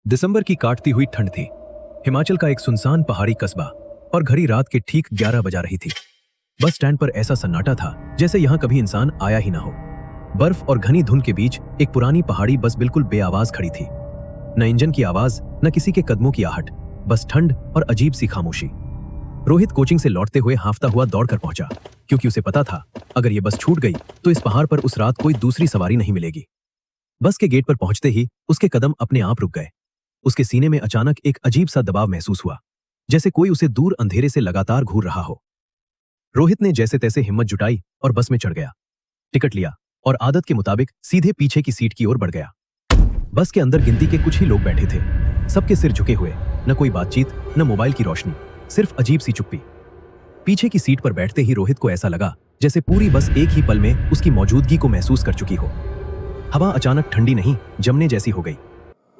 दिसंबर की काटती हुई ठंड थी। हिमाचल का एक सुनसान पहाड़ी कस्बा और घड़ी रात के ठीक 11 बजा रही थी। बस स्टैंड पर ऐसा सन्नाटा था जैसे यहाँ कभी इंसान आया ही ना हो। बर्फ और घनी धुंध के बीच एक पुरानी पहाड़ी बस बिल्कुल बेआवाज खड़ी थी। न इंजन की आवाज, न किसी के कदमों की आहट, बस ठंड और अजीब सी खामोशी। रोहित कोचिंग से लौटते हुए हांफता हुआ दौड़कर पहुंचा, क्योंकि उसे पता था अगर ये बस छूट गई तो इस पहाड़ पर उस रात कोई दूसरी सवारी नहीं मिलेगी। बस के गेट पर पहुंचते ही उसके कदम अपने आप रुक गए। उसके सीने में अचानक एक अजीब सा दबाव महसूस हुआ, जैसे कोई उसे दूर अंधेरे से लगातार घूर रहा हो। रोहित ने जैसे तैसे हिम्मत जुटाई और बस में चढ़ गया। टिकट लिया और आदत के मुताबिक सीधे पीछे की सीट की ओर बढ़ गया। बस के अंदर गिनती के कुछ ही लोग बैठे थे, सबके सिर झुके हुए, न कोई बातचीत, न मोबाइल की रोशनी, सिर्फ अजीब सी चुप्पी। पीछे की सीट पर बैठते ही रोहित को ऐसा लगा जैसे पूरी बस एक ही पल में उसकी मौजूदगी को महसूस कर चुकी हो। हवा अचानक ठंडी नहीं, जमने जैसी हो गई।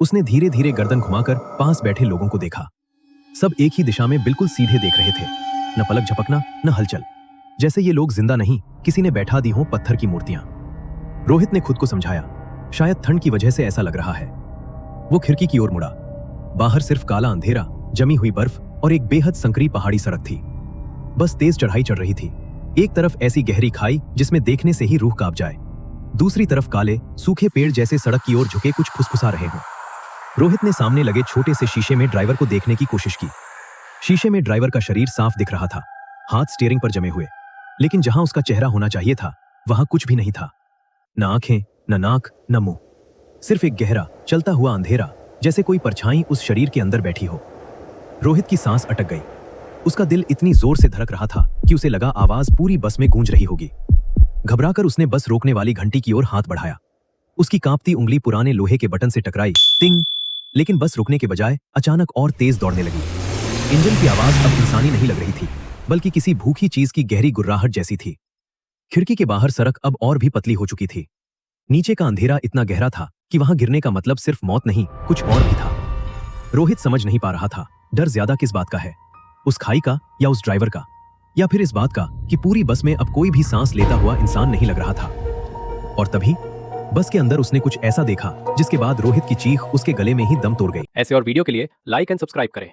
उसने धीरे धीरे गर्दन घुमाकर पास बैठे लोगों को देखा। सब एक ही दिशा में बिल्कुल सीधे देख रहे थे, न पलक झपकना, न हलचल, जैसे ये लोग जिंदा नहीं, किसी ने बैठा दी हो पत्थर की मूर्तियां। रोहित ने खुद को समझाया, शायद ठंड की वजह से ऐसा लग रहा है। वो खिड़की की ओर मुड़ा। बाहर सिर्फ काला अंधेरा, जमी हुई बर्फ और एक बेहद संकरी पहाड़ी सड़क थी। बस तेज चढ़ाई चढ़ रही थी। एक तरफ ऐसी गहरी खाई जिसमें देखने से ही रूह कांप जाए, दूसरी तरफ काले सूखे पेड़ जैसे सड़क की ओर झुके कुछ फुसफुसा रहे हों। रोहित ने सामने लगे छोटे से शीशे में ड्राइवर को देखने की कोशिश की। शीशे में ड्राइवर का शरीर साफ दिख रहा था, हाथ स्टीयरिंग पर जमे हुए, लेकिन जहां उसका चेहरा होना चाहिए था वहां कुछ भी नहीं था। न आंखें, न नाक, न मुंह, सिर्फ एक गहरा चलता हुआ अंधेरा, जैसे कोई परछाई उस शरीर के अंदर बैठी हो। रोहित की सांस अटक गई। उसका दिल इतनी जोर से धड़क रहा था कि उसे लगा आवाज पूरी बस में गूंज रही होगी। घबराकर उसने बस रोकने वाली घंटी की ओर हाथ बढ़ाया। उसकी कांपती उंगली पुराने लोहे के बटन से टकराई, टिंग, लेकिन बस रुकने के बजाय अचानक और तेज दौड़ने लगी। इंजन की आवाज अब इंसानी नहीं लग रही थी, बल्कि किसी भूखी चीज की गहरी गुर्राहट जैसी थी। खिड़की के बाहर सड़क अब और भी पतली हो चुकी थी। नीचे का अंधेरा इतना गहरा था कि वहां गिरने का मतलब सिर्फ मौत नहीं, कुछ और भी था। रोहित समझ नहीं पा रहा था डर ज्यादा किस बात का है, उस खाई का या उस ड्राइवर का, या फिर इस बात का कि पूरी बस में अब कोई भी सांस लेता हुआ इंसान नहीं लग रहा था। और तभी बस के अंदर उसने कुछ ऐसा देखा जिसके बाद रोहित की चीख उसके गले में ही दम तोड़ गई। ऐसे और वीडियो के लिए लाइक एंड सब्सक्राइब करें।